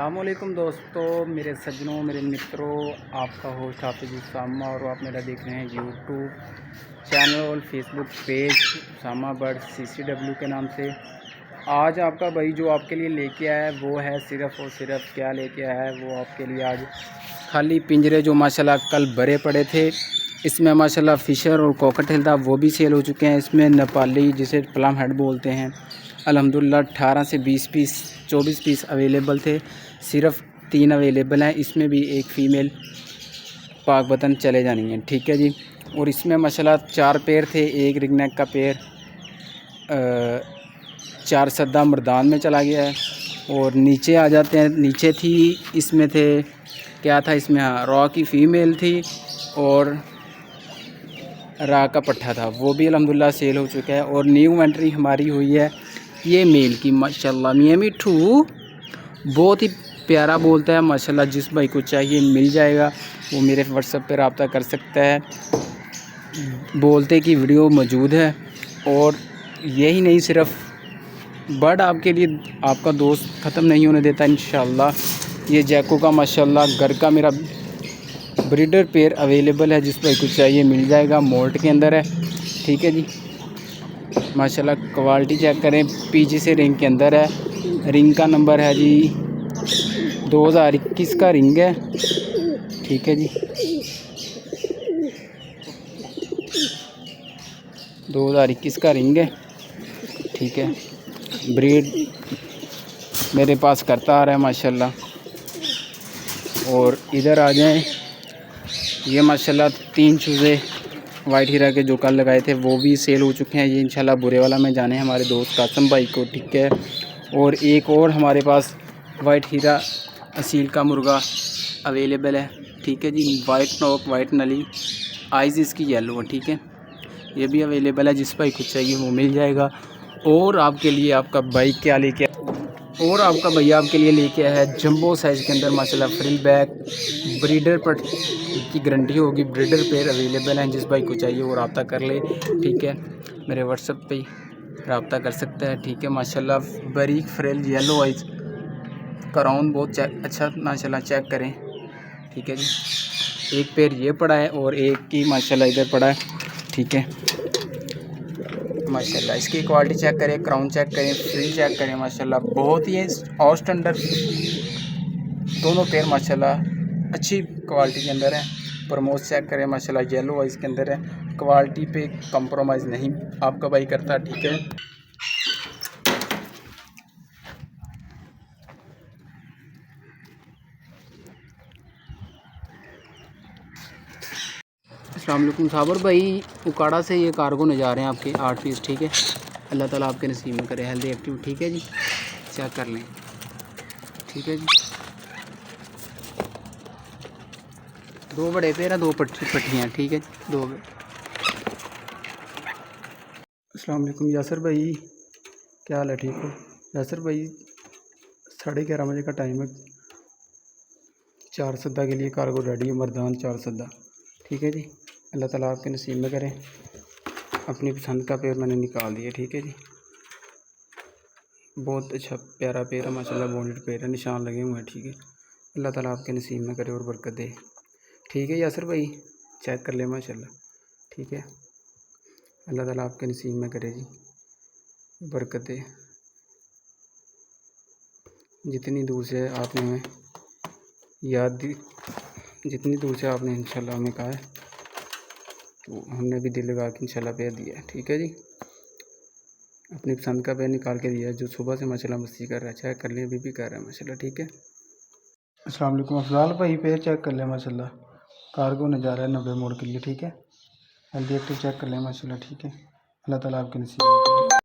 अस्सलामुअलैकुम दोस्तों, मेरे सज्जनों, मेरे मित्रों, आपका होस्ट हाफिज़ उसामा और आप मेरा देख रहे हैं यूट्यूब चैनल और Facebook page Usama bird CCW के नाम से। आज आपका भाई जो आपके लिए लेके आया है वो है सिर्फ़ और सिर्फ क्या लेके आया है वो आपके लिए आज खाली पिंजरे जो माशाल्लाह कल भरे पड़े थे। इसमें माशाल्लाह फ़िशर और कॉकटेल था, वो भी सेल हो चुके हैं। इसमें नेपाली जिसे प्लम हेड बोलते हैं, अल्हम्दुलिल्लाह 18 से 20 पीस 24 पीस अवेलेबल थे, सिर्फ़ 3 अवेलेबल हैं। इसमें भी एक फ़ीमेल पाक बतन चले जानी है, ठीक है जी। और इसमें माशाल्लाह 4 पेयर थे, एक रिंगनेक का पेयर 4 सद्दा मर्दान में चला गया है। और नीचे आ जाते हैं, नीचे थी इसमें थे क्या था इसमें, हाँ रॉ की फ़ीमेल थी और रा का पट्ठा था, वो भी अल्हम्दुलिल्लाह सेल हो चुका है। और न्यू एंट्री हमारी हुई है ये मेल की माशाल्लाह। मियाँ मिठू बहुत ही प्यारा बोलता है माशाल्लाह, जिस भाई को चाहिए मिल जाएगा, वो मेरे व्हाट्सएप पर रब्ता कर सकता है। बोलते की वीडियो मौजूद है। और यही नहीं, सिर्फ बर्ड आपके लिए आपका दोस्त ख़त्म नहीं होने देता इंशाल्लाह। ये जैको का माशाल्लाह घर का मेरा ब्रीडर पेयर अवेलेबल है, जिस भाई को चाहिए मिल जाएगा। मोल्ट के अंदर है, ठीक है जी। माशाल्लाह क्वालिटी चेक करें, पीछे से रिंग के अंदर है। रिंग का नंबर है जी 2021 का रिंग है, ठीक है जी। 2021 का रिंग है, ठीक है। ब्रीड मेरे पास करता आ रहा है माशाल्लाह। और इधर आ जाएं, ये माशाल्लाह 3 चूज़े वाइट हीरा के जो कल लगाए थे वो भी सेल हो चुके हैं। ये इंशाल्लाह बुरे वाला में जाने हमारे दोस्त कासम भाई को, ठीक है। और एक और हमारे पास वाइट हीरा असील का मुर्गा अवेलेबल है, ठीक है जी। वाइट नोक, वाइट नली, आइज़ इसकी येलो है, ठीक है। ये भी अवेलेबल है, जिस भाई को चाहिए वो मिल जाएगा। और आपके लिए आपका भाई क्या लेके और आपका भैया आपके लिए लेके आया है जंबो साइज़ के अंदर माशाल्लाह फ्रिल बैक ब्रीडर पर की गारंटी होगी। ब्रीडर पेयर अवेलेबल हैं, जिस भाई को चाहिए वो रब्ता कर ले, ठीक है। मेरे व्हाट्सएप पे रब्ता कर सकता है, ठीक है। माशाल्लाह बारीक फ्रिल येलो आइज क्राउन बहुत अच्छा माशाल्लाह चेक करें, ठीक है जी। एक पेयर ये पड़ा है और एक की माशाल्लाह इधर पड़ा है, ठीक है। माशाल्लाह इसकी क्वालिटी चेक करें, क्राउन चेक करें, फ्रिल चेक करें, माशाल्लाह बहुत ही और स्टैंडर्ड दोनों पेयर माशाल्लाह अच्छी क्वालिटी के अंदर है। प्रमोस चेक करें माशाल्लाह, येलो वाइज के अंदर है। क्वालिटी पे कंप्रोमाइज़ नहीं आपका भाई करता, ठीक है। अस्सलाम वालेकुम साबर भाई, उकाड़ा से ये कार्गो ले जा रहे हैं आपके 8 पीस, ठीक है। अल्लाह ताला आपके नसीब में करे हेल्दी एक्टिव, ठीक है जी। चेक कर लें, ठीक है जी। 2 बड़े पेड़, 2 पट्टियाँ, ठीक है। 2 अस्सलाम वालेकुम यासर भाई, क्या हाल है, ठीक हो यासर भाई। 11:30 बजे का टाइम है, 4 सद्दा के लिए कार्गो रेडी है, मर्दान 4 सद्दा, ठीक है जी। अल्लाह ताला आपके नसीब में करें। अपनी पसंद का पेड़ मैंने निकाल दिया, ठीक है जी। बहुत अच्छा प्यारा पेड़ है माशाल्लाह, बॉन्डेड पेड़ है, निशान लगे हुए हैं, ठीक है। अल्लाह ताला आपके नसीब में करे और बरकत दे, ठीक है यासर भाई। चेक कर ले माशाल्लाह, ठीक है। अल्लाह ताला आपके नसीब में करे जी, बरकत दे। जितनी दूर से आपने हमें याद दी, जितनी दूर से आपने इंशाल्लाह हमें कहा है, तो हमने भी दिल लगा के इंशाल्लाह पेड़ दिया है, ठीक है जी। अपनी पसंद का पेड़ निकाल के दिया है, जो सुबह से माशाल्लाह मस्ती कर रहा है, चेक कर ले, अभी भी कर रहा है माशाल्लाह, ठीक है। अस्सलाम वालेकुम अफजाल भाई, पेड़ चेक कर ले माशाल्लाह, कार्गो ने जा रहा है 90 मोड़ के लिए, ठीक है। हेल्दी एक्टिव चेक कर ले माशाल्लाह, ठीक है। अल्लाह ताला आपके नसीब में करे।